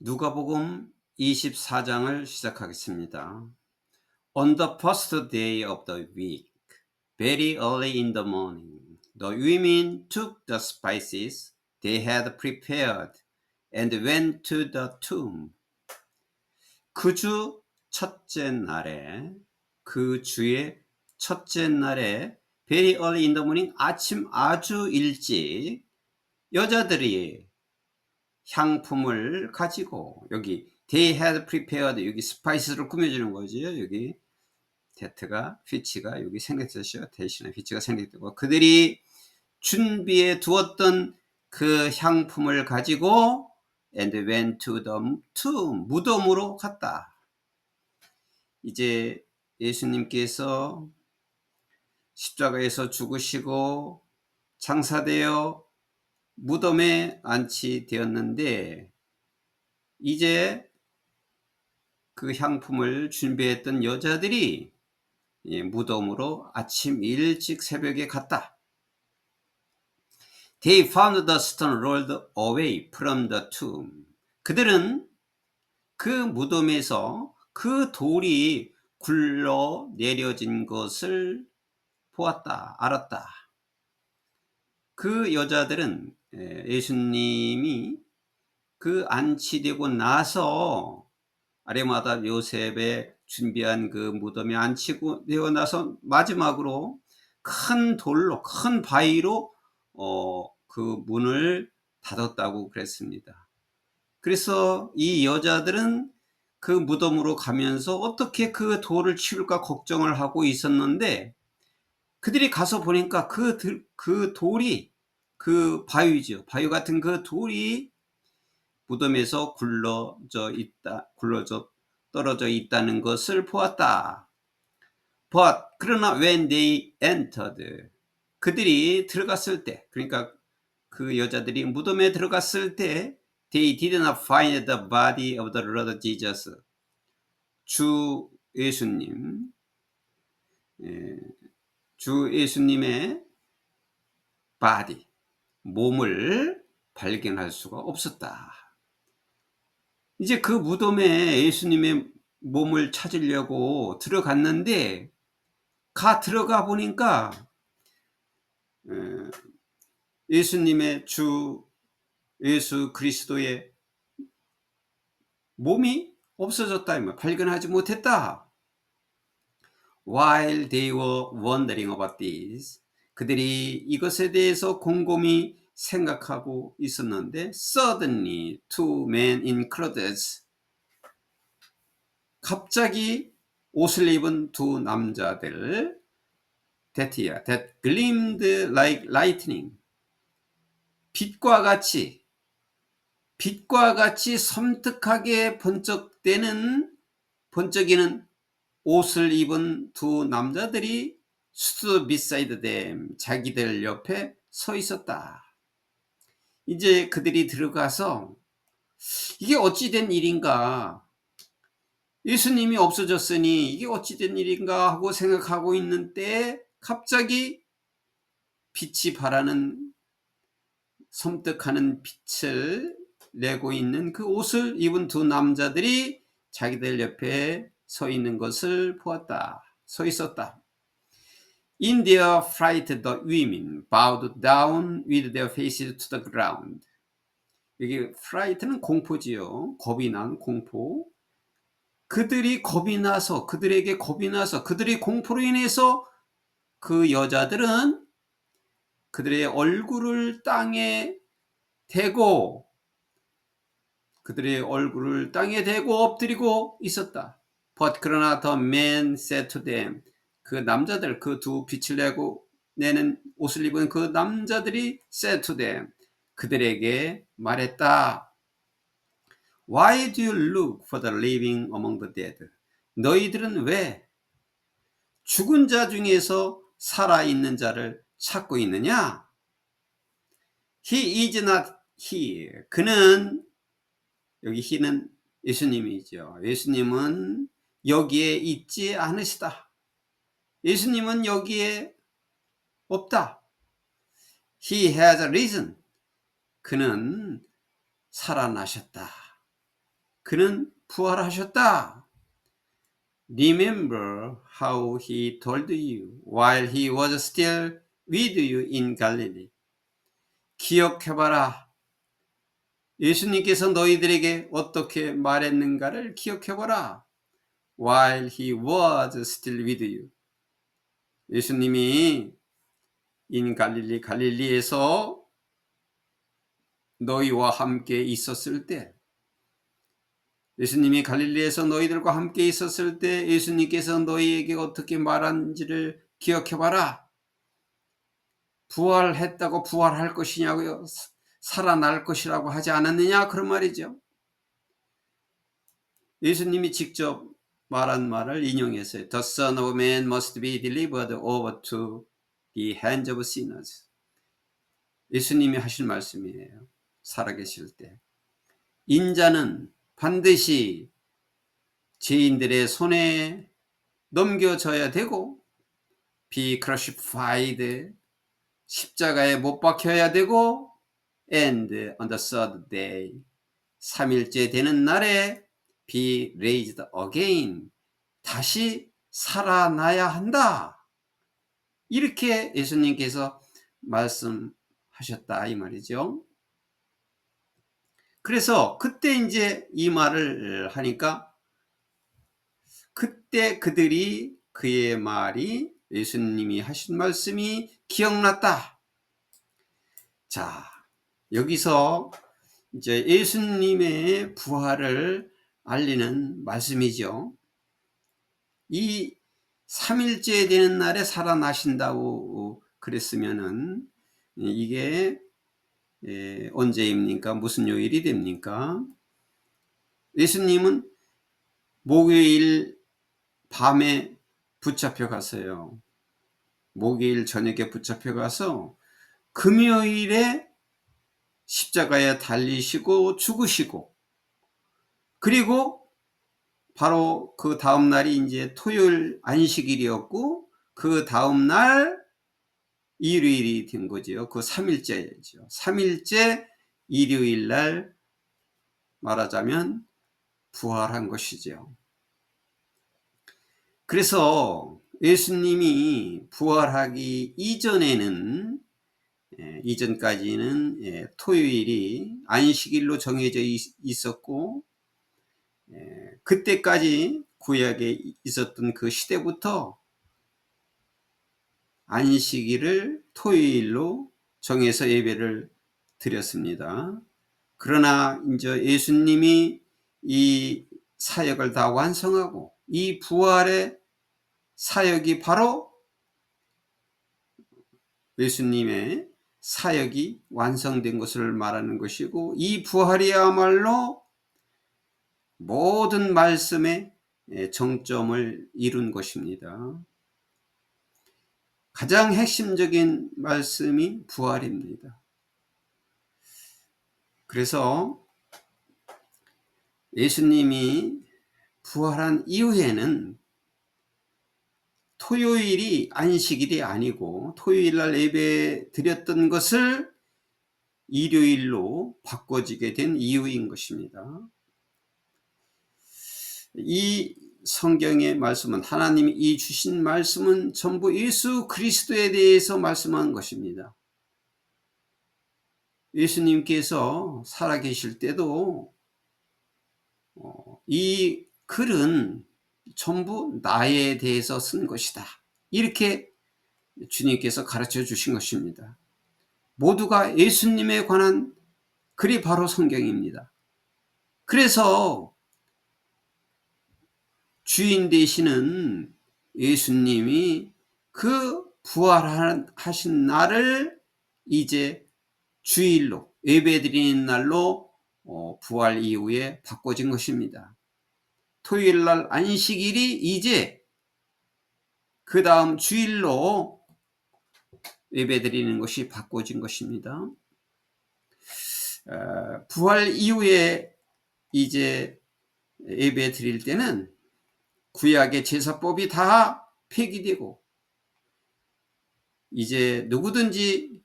누가복음 24장을 시작하겠습니다. On the first day of the week, very early in the morning, the women took the spices they had prepared and went to the tomb. 그 주 첫째 날에, 그 주의 첫째 날에, very early in the morning, 아침 아주 일찍 여자들이 향품을 가지고, 여기 they had prepared, 여기 스파이스를 꾸며주는 거죠. 여기 that가 which가 여기 생략됐죠. 대신에 which가 생략되고, 그들이 준비해 두었던 그 향품을 가지고 and went to the tomb, 무덤으로 갔다. 이제 예수님께서 십자가에서 죽으시고 장사되어 무덤에 안치되었는데, 이제 그 향품을 준비했던 여자들이 무덤으로 아침 일찍 새벽에 갔다. They found the stone rolled away from the tomb. 그들은 그 무덤에서 그 돌이 굴러 내려진 것을 보았다, 알았다. 그 여자들은 예수님이 그 안치되고 나서 아리마다 요셉의 준비한 그 무덤에 안치고 되어 나서 마지막으로 큰 돌로, 큰 바위로 그 문을 닫았다고 그랬습니다. 그래서 이 여자들은 그 무덤으로 가면서 어떻게 그 돌을 치울까 걱정을 하고 있었는데, 그들이 가서 보니까 그 돌이, 그 바위죠, 바위 같은 그 돌이 무덤에서 굴러져 떨어져 있다는 것을 보았다. But 그러나 when they entered, 그들이 들어갔을 때, 그러니까 그 여자들이 무덤에 들어갔을 때, they did not find the body of the Lord Jesus. 주 예수님, 주 예수님의 body, 몸을 발견할 수가 없었다. 이제 그 무덤에 예수님의 몸을 찾으려고 들어갔는데, 들어가 보니까 예수님의, 주 예수 그리스도의 몸이 없어졌다, 발견하지 못했다. While they were wondering about this, 그들이 이것에 대해서 곰곰이 생각하고 있었는데, suddenly two men in clothes, 갑자기 옷을 입은 두 남자들, that gleamed like lightning, 빛과 같이 섬뜩하게 번쩍이는 옷을 입은 두 남자들이 stood beside them, 자기들 옆에 서 있었다. 이제 그들이 들어가서 이게 어찌된 일인가, 예수님이 없어졌으니 이게 어찌된 일인가 하고 생각하고 있는 때, 갑자기 빛이 발하는, 섬뜩하는 빛을 내고 있는 그 옷을 입은 두 남자들이 자기들 옆에 서 있는 것을 보았다. 서 있었다. In their fright, the women bowed down with their faces to the ground. 여기 fright는 공포지요. 겁이 난 공포. 그들이 그들에게 겁이 나서, 그들의 공포로 인해서 그 여자들은 그들의 얼굴을 땅에 대고, 엎드리고 있었다. But 그러나 the men said to them, 그 남자들, 그 두 빛을 내는 옷을 입은 그 남자들이 said to them, 그들에게 말했다. Why do you look for the living among the dead? 너희들은 왜 죽은 자 중에서 살아있는 자를 찾고 있느냐? He is not here. 그는, 여기 he는 예수님이죠. 예수님은 여기에 있지 않으시다. 예수님은 여기에 없다. He has risen. 그는 살아나셨다. 그는 부활하셨다. Remember how he told you while he was still with you in Galilee. 기억해봐라. 예수님께서 너희들에게 어떻게 말했는가를 기억해보라. While he was still with you. 예수님이 in 갈릴리에서 너희와 함께 있었을 때, 예수님이 갈릴리에서 너희들과 함께 있었을 때 예수님께서 너희에게 어떻게 말한지를 기억해봐라. 부활했다고 부활할 것이냐고요? 살아날 것이라고 하지 않았느냐? 그런 말이죠. 예수님이 직접 말한 말을 인용했어요. The Son of Man must be delivered over to the hands of sinners. 예수님이 하신 말씀이에요. 살아계실 때. 인자는 반드시 죄인들의 손에 넘겨져야 되고 be crucified, 십자가에 못 박혀야 되고 and on the third day, 3일째 되는 날에 be raised again, 다시 살아나야 한다. 이렇게 예수님께서 말씀하셨다 이 말이죠. 그래서 그때 이제 이 말을 하니까 그때 그들이 그의 말이 예수님이 하신 말씀이 기억났다. 자, 여기서 이제 예수님의 부활을 알리는 말씀이죠. 이 3일째 되는 날에 살아나신다고 그랬으면은 이게 언제입니까? 무슨 요일이 됩니까? 예수님은 목요일 밤에 붙잡혀 갔어요. 목요일 저녁에 붙잡혀 가서 금요일에 십자가에 달리시고 죽으시고, 그리고 바로 그 다음 날이 이제 토요일 안식일이었고, 그 다음 날 일요일이 된 거죠. 그 3일째죠. 3일째 일요일 날 말하자면 부활한 것이죠. 그래서 예수님이 부활하기 이전까지는 토요일이 안식일로 정해져 있었고, 그때까지 구약에 있었던 그 시대부터 안식일을 토요일로 정해서 예배를 드렸습니다. 그러나 이제 예수님이 이 사역을 다 완성하고 이 부활의 사역이 바로 예수님의 사역이 완성된 것을 말하는 것이고, 이 부활이야말로 모든 말씀의 정점을 이룬 것입니다. 가장 핵심적인 말씀이 부활입니다. 그래서 예수님이 부활한 이후에는 토요일이 안식일이 아니고 토요일 날 예배 드렸던 것을 일요일로 바꿔지게 된 이유인 것입니다. 이 성경의 말씀은, 하나님이 이 주신 말씀은 전부 예수 그리스도에 대해서 말씀한 것입니다. 예수님께서 살아계실 때도 이 글은 전부 나에 대해서 쓴 것이다, 이렇게 주님께서 가르쳐 주신 것입니다. 모두가 예수님에 관한 글이 바로 성경입니다. 그래서 주인 되시는 예수님이 그 부활하신 날을 이제 주일로, 예배드리는 날로 부활 이후에 바꿔진 것입니다. 토요일 날 안식일이 이제 그 다음 주일로 예배드리는 것이 바꿔진 것입니다. 부활 이후에 이제 예배 드릴 때는 구약의 제사법이 다 폐기되고 이제 누구든지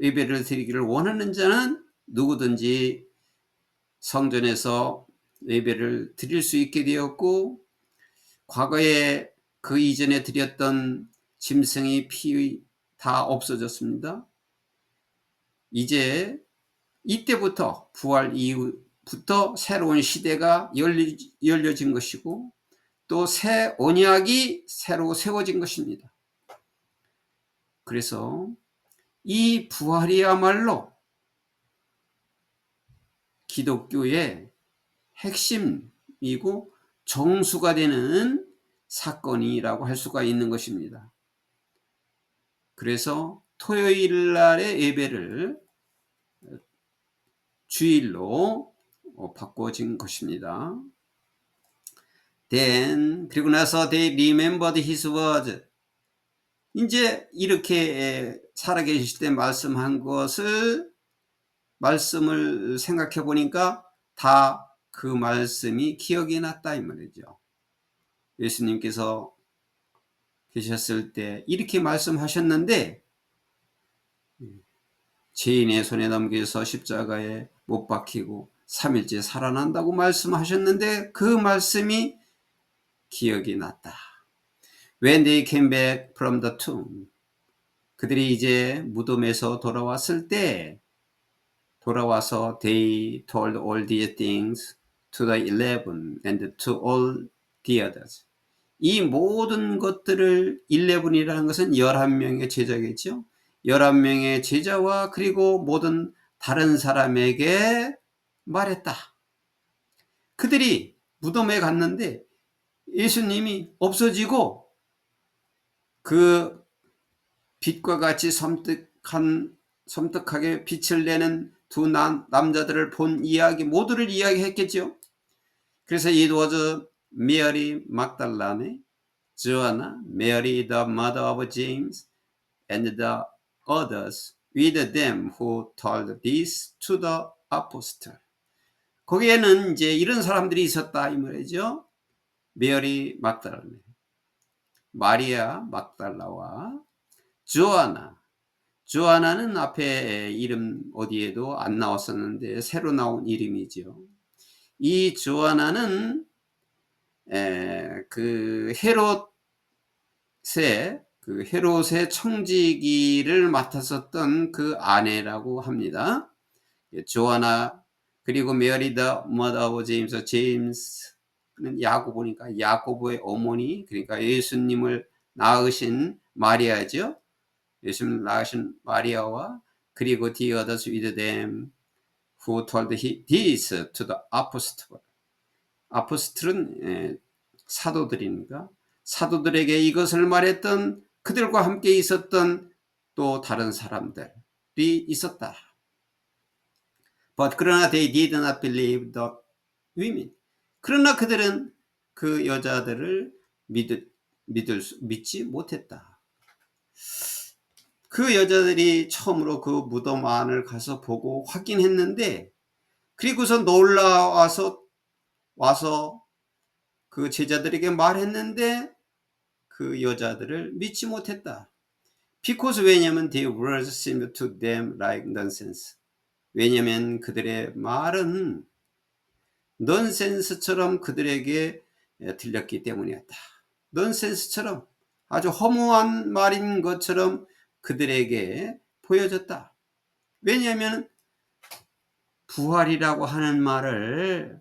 예배를 드리기를 원하는 자는 누구든지 성전에서 예배를 드릴 수 있게 되었고, 과거에 그 이전에 드렸던 짐승의 피 다 없어졌습니다. 이제 이때부터 부활 이후부터 새로운 시대가 열려진 것이고, 또 새 언약이 새로 세워진 것입니다. 그래서 이 부활이야말로 기독교의 핵심이고 정수가 되는 사건이라고 할 수가 있는 것입니다. 그래서 토요일 날의 예배를 주일로 바꿔진 것입니다. Then, 그리고 나서 they remembered his words. 이제 이렇게 살아계실 때 말씀한 말씀을 생각해 보니까 다 그 말씀이 기억이 났다 이 말이죠. 예수님께서 계셨을 때 이렇게 말씀하셨는데, 죄인의 손에 넘겨서 십자가에 못 박히고 3일째 살아난다고 말씀하셨는데 그 말씀이 기억이 났다. When they came back from the tomb, 그들이 이제 무덤에서 돌아왔을 때, 돌아와서 they told all these things to the 11 and to all the others. 이 모든 것들을 11이라는 것은 11명의 제자겠죠. 11명의 제자와 그리고 모든 다른 사람에게 말했다. 그들이 무덤에 갔는데 예수님이 없어지고 그 빛과 같이 섬뜩하게 빛을 내는 두 남자들을 본 이야기, 모두를 이야기했겠죠. 그래서 it was Mary Magdalene, Joanna, Mary the mother of James, and the others with them who told this to the apostle. 거기에는 이제 이런 사람들이 있었다 이 말이죠. 메리 막달라네, 마리아 막달라와 조아나는 앞에 이름 어디에도 안 나왔었는데 새로 나온 이름이죠. 이 조아나는 그 헤롯의 청지기를 맡았었던 그 아내라고 합니다. 조아나, 그리고 메리 더 머더 오브 제임스, 제임스는 야고보니까 야고보의 어머니, 그러니까 예수님을 낳으신 마리아죠. 예수님을 낳으신 마리아와 그리고 the others with them who told this to the apostle. 아포스틀은 사도들이니까 사도들에게 이것을 말했던 그들과 함께 있었던 또 다른 사람들이 있었다. But 그러나 they did not believe the women. 그러나 그들은 그 여자들을 믿지 못했다. 그 여자들이 처음으로 그 무덤 안을 가서 보고 확인했는데, 그리고서 놀라와서 그 제자들에게 말했는데 그 여자들을 믿지 못했다. Because 왜냐면 their words seemed to them like nonsense. 왜냐면 그들의 말은 넌센스처럼 그들에게 들렸기 때문이었다. 넌센스처럼 아주 허무한 말인 것처럼 그들에게 보여졌다. 왜냐하면 부활이라고 하는 말을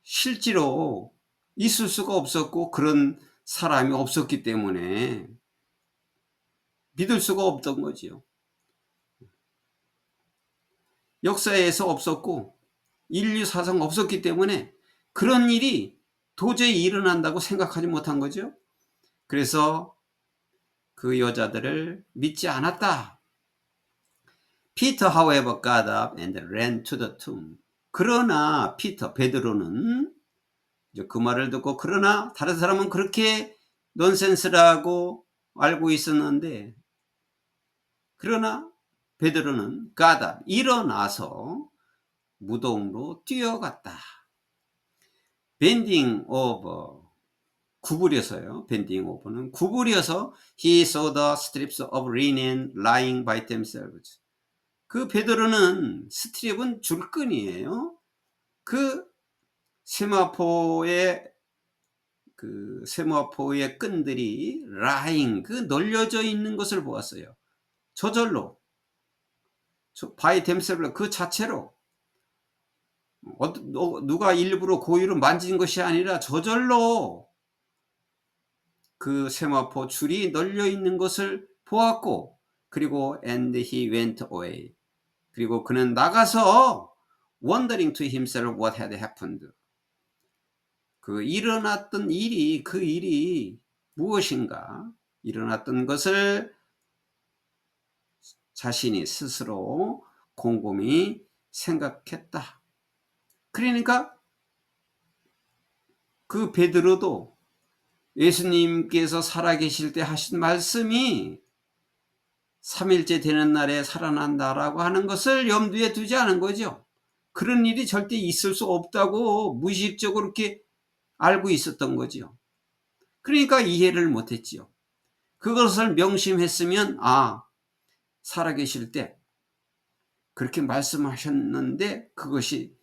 실제로 있을 수가 없었고 그런 사람이 없었기 때문에 믿을 수가 없던 거지요. 역사에서 없었고 인류 사상 없었기 때문에 그런 일이 도저히 일어난다고 생각하지 못한 거죠. 그래서 그 여자들을 믿지 않았다. Peter, however, got up and ran to the tomb. 그러나 베드로는 그 말을 듣고, 그러나 다른 사람은 그렇게 넌센스라고 알고 있었는데, 그러나 베드로는 got up, 일어나서 무덤으로 뛰어갔다. bending over, 구부려서요. bending over는 구부려서 he saw the strips of linen lying by themselves. 그 베드로는 스트립은 줄끈이에요. 그 세마포의 세마포의 끈들이 라잉 널려져 있는 것을 보았어요. 저절로, by themselves, 그 자체로. 누가 일부러 고의로 만진 것이 아니라 저절로 그 세마포 줄이 널려 있는 것을 보았고, 그리고 and he went away. 그리고 그는 나가서 wondering to himself what had happened. 그 일어났던 일이, 그 일이 무엇인가, 일어났던 것을 자신이 스스로 곰곰이 생각했다. 그러니까 그 베드로도 예수님께서 살아계실 때 하신 말씀이 3일째 되는 날에 살아난다라고 하는 것을 염두에 두지 않은 거죠. 그런 일이 절대 있을 수 없다고 무의식적으로 이렇게 알고 있었던 거죠. 그러니까 이해를 못했지요. 그것을 명심했으면, 살아계실 때 그렇게 말씀하셨는데 그것이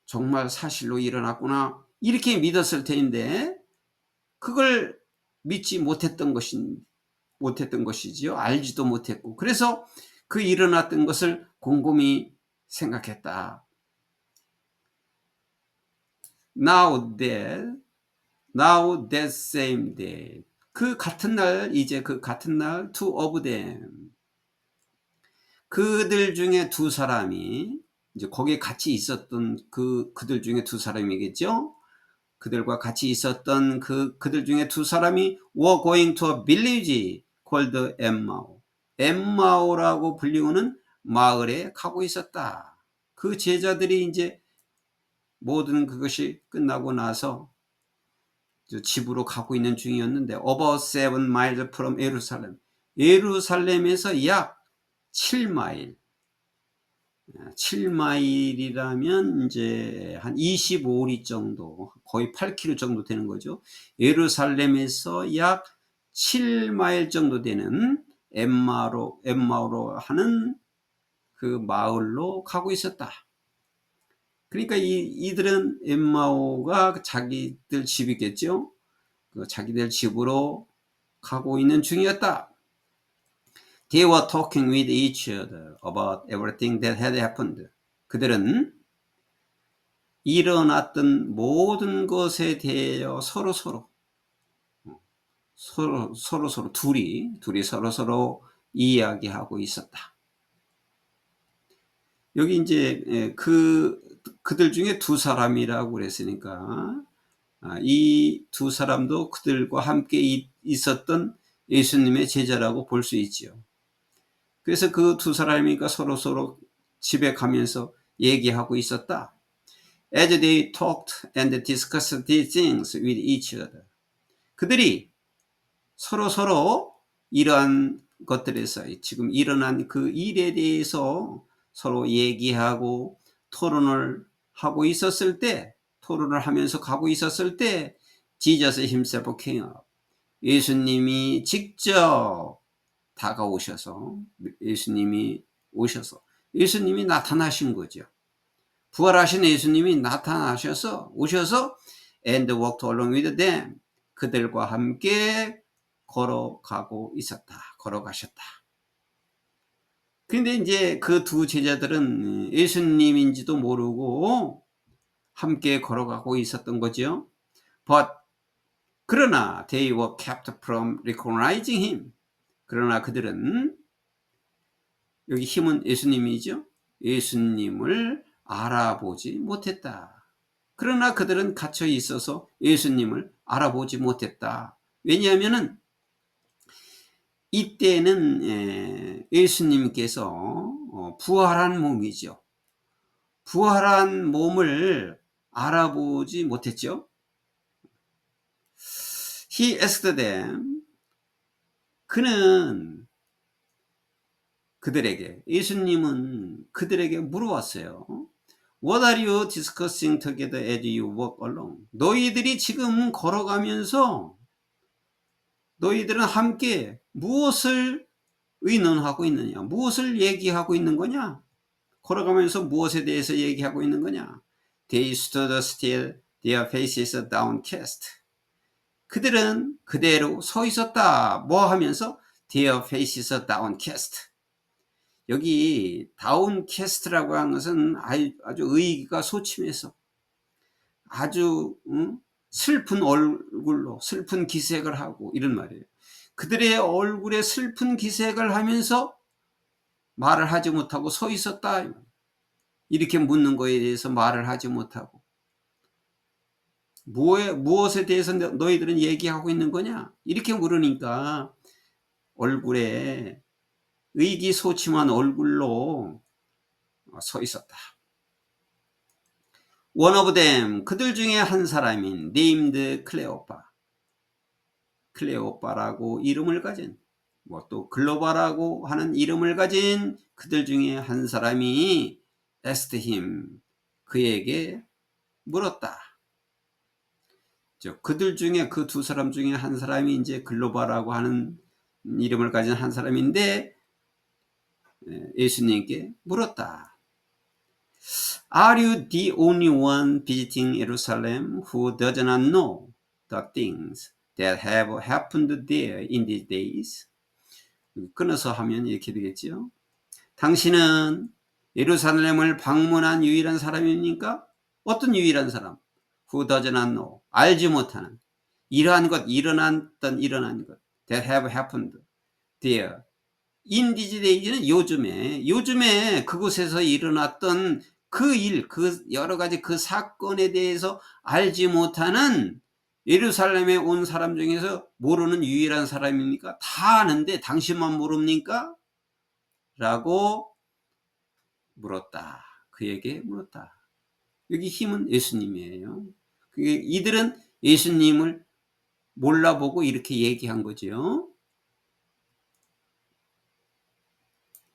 정말 사실로 일어났구나, 이렇게 믿었을 텐데 그걸 믿지 못했던 것이지요. 알지도 못했고, 그래서 그 일어났던 것을 곰곰이 생각했다. Now that same day, 그 같은 날, 이제 그 같은 날, two of them, 그들 중에 두 사람이, 이제 거기에 같이 있었던 그들 중에 두 사람이겠죠. 그들과 같이 있었던 그들 중에 두 사람이 were going to a village called Emmaus. 엠마오라고 불리우는 마을에 가고 있었다. 그 제자들이 이제 모든 그것이 끝나고 나서 집으로 가고 있는 중이었는데, about 7 miles from 예루살렘. 예루살렘에서 약 7마일. 7마일이라면 이제 한 25리 정도, 거의 8km 정도 되는 거죠. 예루살렘에서 약 7마일 정도 되는 엠마오로 하는 그 마을로 가고 있었다. 그러니까 이들은 엠마오가 자기들 집이겠죠. 자기들 집으로 가고 있는 중이었다. They were talking with each other about everything that had happened. 그들은 일어났던 모든 것에 대하여 서로 둘이 서로 이야기하고 있었다. 여기 이제 그들 중에 두 사람이라고 그랬으니까 이 두 사람도 그들과 함께 있었던 예수님의 제자라고 볼 수 있지요. 그래서 그 두 사람이니까 서로 집에 가면서 얘기하고 있었다. As they talked and discussed these things with each other. 그들이 서로 이러한 것들에서 지금 일어난 그 일에 대해서 서로 얘기하고 토론을 하고 있었을 때, 토론을 하면서 가고 있었을 때, Jesus himself came up. 예수님이 직접 다가오셔서, 예수님이 나타나신 거죠. 부활하신 예수님이 오셔서 and walked along with them. 그들과 함께 걸어가셨다. 근데 이제 그 두 제자들은 예수님인지도 모르고 함께 걸어가고 있었던 거죠. 그러나 they were kept from recognizing him. 그러나 그들은, 여기 힘은 예수님이죠. 예수님을 알아보지 못했다. 그러나 그들은 갇혀 있어서 예수님을 알아보지 못했다. 왜냐하면은 이때는 예수님께서 부활한 몸이죠. 부활한 몸을 알아보지 못했죠. He asked them. 예수님은 그들에게 물어왔어요. What are you discussing together as you walk along? 너희들이 지금 걸어가면서 너희들은 함께 무엇을 의논하고 있느냐? 무엇을 얘기하고 있는 거냐? 걸어가면서 무엇에 대해서 얘기하고 있는 거냐? They stood still, their faces downcast. 그들은 그대로 서 있었다. 뭐 하면서? Their faces downcast. 여기 downcast라고 하는 것은 아주 의기가 소침해서 아주 슬픈 얼굴로 슬픈 기색을 하고 이런 말이에요. 그들의 얼굴에 슬픈 기색을 하면서 말을 하지 못하고 서 있었다. 이렇게 묻는 거에 대해서 말을 하지 못하고 무엇에 대해서 너희들은 얘기하고 있는 거냐? 이렇게 물으니까 얼굴에 의기소침한 얼굴로 서 있었다. One of them, 그들 중에 한 사람인 named 클레오파라고 이름을 가진 또 글로바라고 하는 이름을 가진 그들 중에 한 사람이 asked him, 그에게 물었다. 그들 중에 그 두 사람 중에 한 사람이 이제 글로바라고 하는 이름을 가진 한 사람인데 예수님께 물었다. Are you the only one visiting Jerusalem who does not know the things that have happened there in these days? 끊어서 하면 이렇게 되겠죠. 당신은 예루살렘을 방문한 유일한 사람입니까? 어떤 유일한 사람? Who does not know. 알지 못하는. 이러한 것, 일어난 것. That have happened there. In these days는 요즘에 그곳에서 일어났던 그 일, 그 여러 가지 그 사건에 대해서 알지 못하는 예루살렘에 온 사람 중에서 모르는 유일한 사람입니까? 다 아는데 당신만 모릅니까? 라고 물었다. 그에게 물었다. 여기 힘은 예수님이에요. 이들은 예수님을 몰라보고 이렇게 얘기한 거죠.